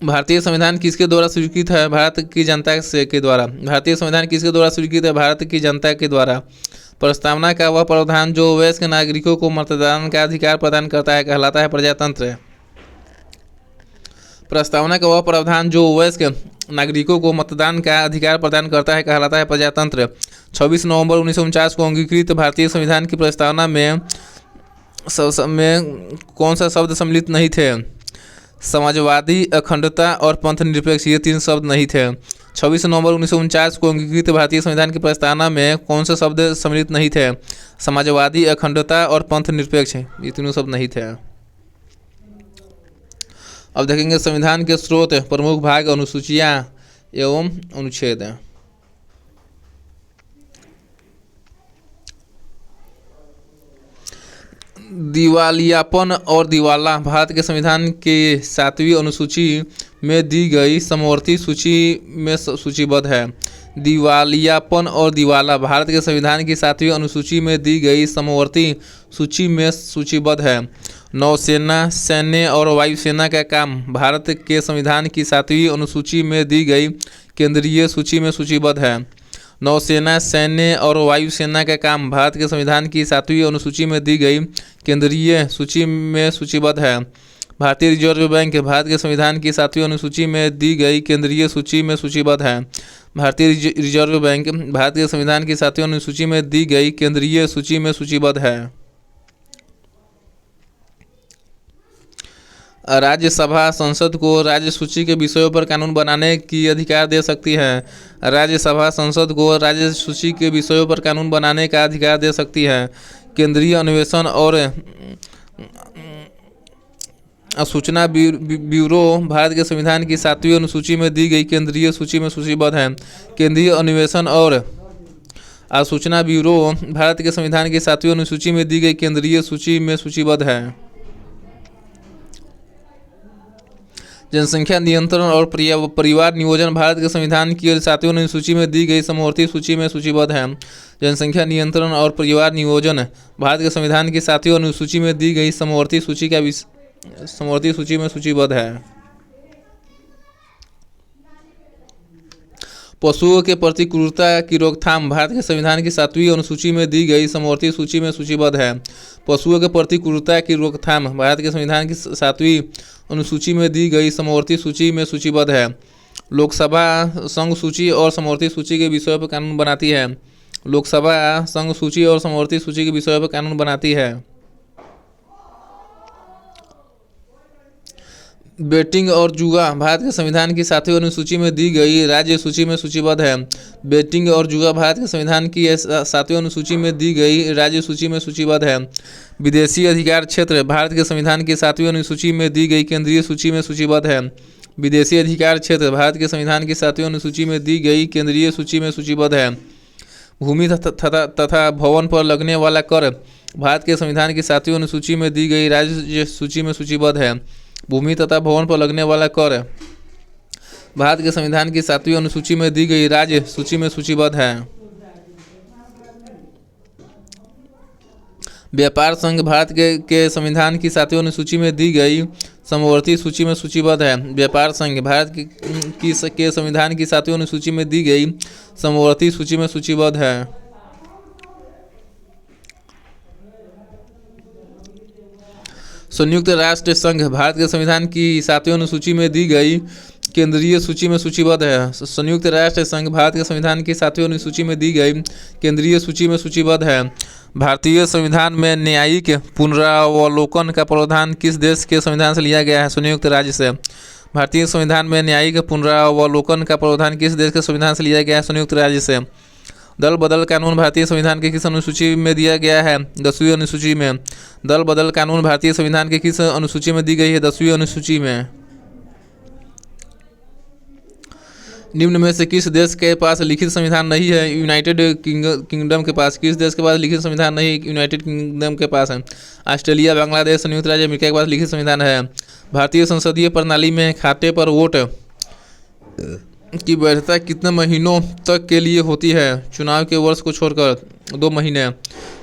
भारतीय संविधान किसके द्वारा स्वीकृत है? भारत की जनता के द्वारा। भारतीय संविधान किसके द्वारा स्वीकृत है? भारत की जनता के द्वारा। प्रस्तावना का वह प्रावधान जो वयस्क नागरिकों को मतदान का अधिकार प्रदान करता है कहलाता है प्रजातंत्र। प्रस्तावना का वह प्रावधान जो वयस्क नागरिकों को मतदान का अधिकार प्रदान करता है कहलाता है प्रजातंत्र। 26 नवंबर 1949 को अंगीकृत भारतीय संविधान की प्रस्तावना में कौन सा शब्द सम्मिलित नहीं थे? समाजवादी, अखंडता और पंथ निरपेक्ष, ये 3 शब्द नहीं थे। 26 नवंबर 1949 को अंगीकृत भारतीय संविधान की प्रस्तावना में कौन से शब्द सम्मिलित नहीं थे? समाजवादी, अखंडता और पंथ निरपेक्ष, ये तीनों शब्द नहीं थे। अब देखेंगे संविधान के स्रोत, प्रमुख भाग, अनुसूचियां एवं अनुच्छेद। दिवालियापन और दिवाला भारत के संविधान के 7वीं अनुसूची में दी गई समवर्ती सूची में सूचीबद्ध है। दिवालियापन और दिवाला भारत के संविधान की 7वीं अनुसूची में दी गई समवर्ती सूची में सूचीबद्ध है। नौसेना, सैन्य और वायुसेना का काम भारत के संविधान की 7वीं अनुसूची में दी गई केंद्रीय सूची में सूचीबद्ध है। नौसेना, सैन्य और वायुसेना का काम भारत के संविधान की 7वीं अनुसूची में दी गई केंद्रीय सूची में सूचीबद्ध है। भारतीय रिजर्व बैंक भारत के संविधान की 7वीं अनुसूची में दी गई केंद्रीय सूची में सूचीबद्ध है। भारतीय रिजर्व बैंक भारत के संविधान की 7वीं अनुसूची में दी गई केंद्रीय सूची में सूचीबद्ध है। राज्यसभा संसद को राज्य सूची के विषयों पर कानून बनाने की अधिकार दे सकती है। राज्यसभा संसद को राज्य सूची के विषयों पर कानून बनाने का अधिकार दे सकती है। केंद्रीय अन्वेषण और सूचना ब्यूरो भारत के संविधान की 7वीं अनुसूची में दी गई केंद्रीय सूची में सूचीबद्ध है। केंद्रीय अन्वेषण और सूचना ब्यूरो भारत के संविधान की 7वीं अनुसूची में दी गई केंद्रीय सूची में सूचीबद्ध है। जनसंख्या नियंत्रण और परिवार नियोजन भारत के संविधान की 7वीं अनुसूची में दी गई समवर्ती सूची में सूचीबद्ध है। जनसंख्या नियंत्रण और परिवार नियोजन भारत के संविधान की 7वीं अनुसूची में दी गई समवर्ती सूची में सूचीबद्ध है। पशुओं के प्रति क्रूरता की रोकथाम भारत के संविधान की 7वीं अनुसूची में दी गई समवर्ती सूची में सूचीबद्ध है। पशुओं के प्रति क्रूरता की रोकथाम भारत के संविधान की 7वीं अनुसूची में दी गई समवर्ती सूची में सूचीबद्ध है। लोकसभा संघ सूची और समवर्ती सूची के विषयों पर कानून बनाती है। लोकसभा संघ सूची और समवर्ती सूची के विषयों पर कानून बनाती है। बेटिंग और जुआ भारत के संविधान की 7वीं अनुसूची में दी गई राज्य सूची में सूचीबद्ध है। बेटिंग और जुआ भारत के संविधान की 7वीं अनुसूची में दी गई राज्य सूची में सूचीबद्ध है। विदेशी अधिकार क्षेत्र भारत के संविधान की 7वीं अनुसूची में दी गई केंद्रीय सूची में सूचीबद्ध है। विदेशी अधिकार क्षेत्र भारत के संविधान की 7वीं अनुसूची में दी गई केंद्रीय सूची में सूचीबद्ध है। भूमि तथा भवन पर लगने वाला कर भारत के संविधान की 7वीं अनुसूची में दी गई राज्य सूची में सूचीबद्ध है। भूमि तथा भवन पर लगने वाला कर भारत के संविधान की 7वीं अनुसूची में दी गई राज्य सूची में सूचीबद्ध है। व्यापार संघ भारत के संविधान की 7वीं अनुसूची में दी गई समवर्ती सूची में सूचीबद्ध है। व्यापार संघ भारत के संविधान की 7वीं अनुसूची में दी गई समवर्ती सूची में सूचीबद्ध है। संयुक्त राष्ट्र संघ भारत के संविधान की 7वीं अनुसूची में दी गई केंद्रीय सूची में सूचीबद्ध है। संयुक्त राष्ट्र संघ भारत के संविधान की 7वीं अनुसूची में दी गई केंद्रीय सूची में सूचीबद्ध है। भारतीय संविधान में न्यायिक पुनरावलोकन का प्रावधान किस देश के संविधान से लिया गया है? संयुक्त राज्य से। भारतीय संविधान में न्यायिक पुनरावलोकन का प्रावधान किस देश के संविधान से लिया गया है? संयुक्त राज्य से। दल बदल कानून भारतीय संविधान के किस अनुसूची में दिया गया है? 10वीं अनुसूची में। दल बदल कानून भारतीय संविधान के किस अनुसूची में दी गई है? 10वीं अनुसूची में। निम्न में से किस देश के पास लिखित संविधान नहीं है? यूनाइटेड किंगडम के पास। किस देश के पास लिखित संविधान नहीं? यूनाइटेड किंगडम के पास है। ऑस्ट्रेलिया, बांग्लादेश, संयुक्त राज्य अमेरिका के पास लिखित संविधान है। भारतीय संसदीय प्रणाली में खाते पर वोट की वैधता कितने महीनों तक के लिए होती है? चुनाव के वर्ष को छोड़कर 2 महीने।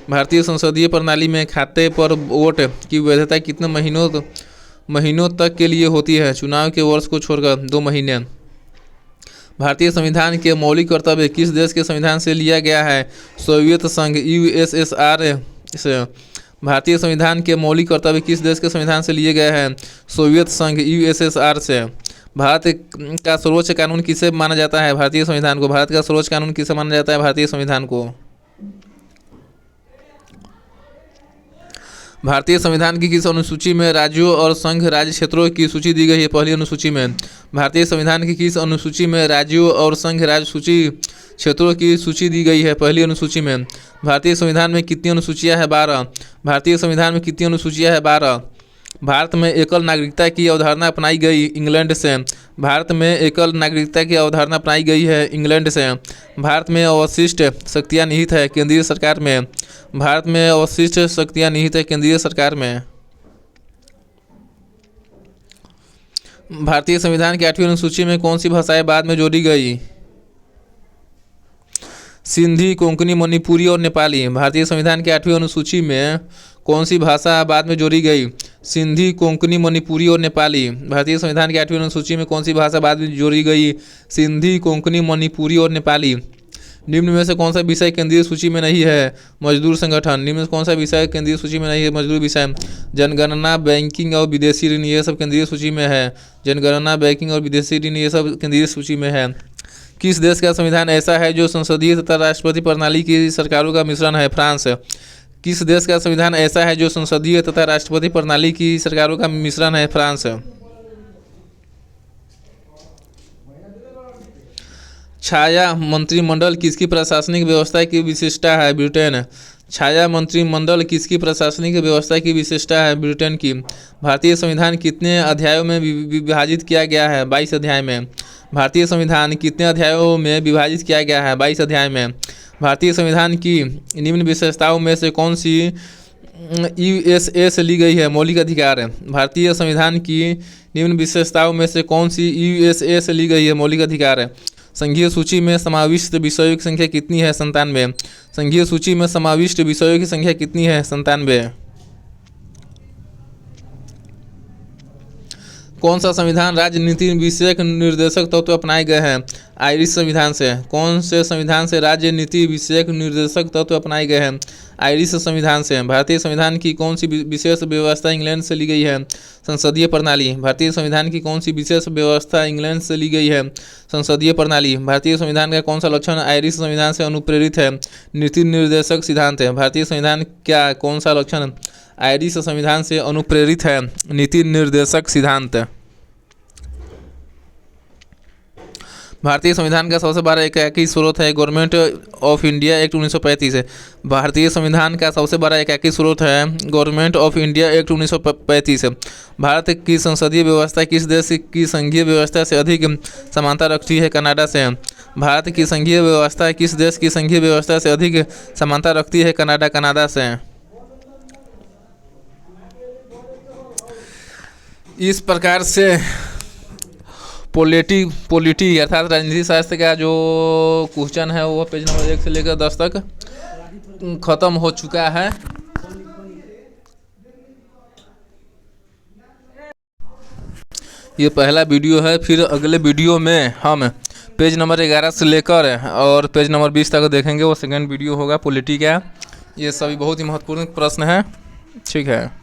भारतीय संसदीय प्रणाली में खाते पर वोट की वैधता कितने महीनों तक के लिए होती है? चुनाव के वर्ष को छोड़कर 2 महीने। भारतीय संविधान के मौलिक कर्तव्य किस देश के संविधान से लिया गया है? सोवियत संघ, यूएसएसआर से। भारतीय संविधान के मौलिक कर्तव्य किस देश के संविधान से लिए गए हैं? सोवियत संघ, यूएसएसआर से। भारत का सर्वोच्च कानून किसे माना जाता है? भारतीय संविधान को। भारत का सर्वोच्च कानून किसे माना जाता है? भारतीय संविधान को। भारतीय संविधान की किस अनुसूची में राज्यों और संघ राज्य क्षेत्रों की सूची दी गई है? पहली अनुसूची में। भारतीय संविधान की किस अनुसूची में राज्यों और संघ राज्य सूची क्षेत्रों की सूची दी गई है? पहली अनुसूची में। भारतीय संविधान में कितनी अनुसूचियां हैं? 12। भारतीय संविधान में कितनी अनुसूचियां हैं? 12। भारत में एकल नागरिकता की अवधारणा अपनाई गई इंग्लैंड से। भारत में एकल नागरिकता की अवधारणा अपनाई गई है इंग्लैंड से। भारत में अवशिष्ट शक्तियाँ निहित है केंद्रीय सरकार में। भारत में अवशिष्ट शक्तियाँ निहित है केंद्रीय सरकार में। भारतीय संविधान की 8वीं अनुसूची में कौन सी भाषाएं बाद में जोड़ी गई? सिंधी, कोंकणी, मणिपुरी और नेपाली। भारतीय संविधान की 8वीं अनुसूची में कौन सी भाषा बाद में जोड़ी गई? सिंधी, कोंकणी, मणिपुरी और नेपाली। भारतीय संविधान की 8वीं अनुसूची में कौन सी भाषा बाद में जोड़ी गई? सिंधी, कोंकणी, मणिपुरी और नेपाली। निम्न में से कौन सा विषय केंद्रीय सूची में नहीं है? मजदूर संगठन। निम्न में से कौन सा विषय केंद्रीय सूची में नहीं है? मजदूर विषय। जनगणना, बैंकिंग और विदेशी ऋण ये सब केंद्रीय सूची में है। जनगणना, बैंकिंग और विदेशी ऋण ये सब केंद्रीय सूची में है। किस देश का संविधान ऐसा है जो संसदीय तथा राष्ट्रपति प्रणाली की सरकारों का मिश्रण है? फ्रांस। किस देश का संविधान ऐसा है जो संसदीय तथा राष्ट्रपति प्रणाली की सरकारों का मिश्रण है? फ्रांस। छाया मंत्रिमंडल किसकी प्रशासनिक व्यवस्था की विशेषता है? ब्रिटेन। छाया मंत्रिमंडल किसकी प्रशासनिक व्यवस्था की विशेषता है? ब्रिटेन की। भारतीय संविधान कितने अध्यायों में विभाजित किया गया है? 22 अध्याय में। भारतीय संविधान कितने अध्यायों में विभाजित किया गया है? 22 अध्याय में। भारतीय संविधान की निम्न विशेषताओं में से कौन सी यूएसए से ली गई है? मौलिक अधिकार। भारतीय संविधान की निम्न विशेषताओं में से कौन सी यूएसए से ली गई है? मौलिक अधिकार। संघीय सूची में समाविष्ट विषयों की संख्या कितनी है? 97। संघीय सूची में समाविष्ट विषयों की संख्या कितनी है? 97। कौन सा संविधान राजनीति विषयक निर्देशक तत्व अपनाए गए हैं? आयरिश संविधान से। कौन से संविधान से राजनीति विषयक निर्देशक तत्व अपनाए गए हैं? आयरिश संविधान से। भारतीय संविधान की कौन सी विशेष व्यवस्था इंग्लैंड से ली गई है? संसदीय प्रणाली। भारतीय संविधान की कौन सी विशेष व्यवस्था इंग्लैंड से ली गई है? संसदीय प्रणाली। भारतीय संविधान का कौन सा लक्षण आयरिश संविधान से अनुप्रेरित है? नीति निर्देशक सिद्धांत है। भारतीय संविधान का कौन सा लक्षण आयरिश संविधान से अनुप्रेरित है? नीति निर्देशक सिद्धांत। भारतीय संविधान का सबसे बड़ा एकाकी स्रोत है गवर्नमेंट ऑफ इंडिया एक्ट 1935 है। भारतीय संविधान का सबसे बड़ा एकाकी स्रोत है गवर्नमेंट ऑफ इंडिया एक्ट 1935 है। भारत की संसदीय व्यवस्था किस देश की संघीय व्यवस्था से अधिक समानता रखती है? कनाडा से। भारत की संघीय व्यवस्था किस देश की संघीय व्यवस्था से अधिक समानता रखती है? कनाडा से। इस प्रकार से पॉलिटी अर्थात राजनीति शास्त्र का जो क्वेश्चन है वो पेज नंबर 1 से लेकर 10 तक खत्म हो चुका है। ये पहला वीडियो है। फिर अगले वीडियो में हम पेज नंबर 11 से लेकर और पेज नंबर 20 तक देखेंगे। वो सेकंड वीडियो होगा पॉलिटी का। ये सभी बहुत ही महत्वपूर्ण प्रश्न है। ठीक है।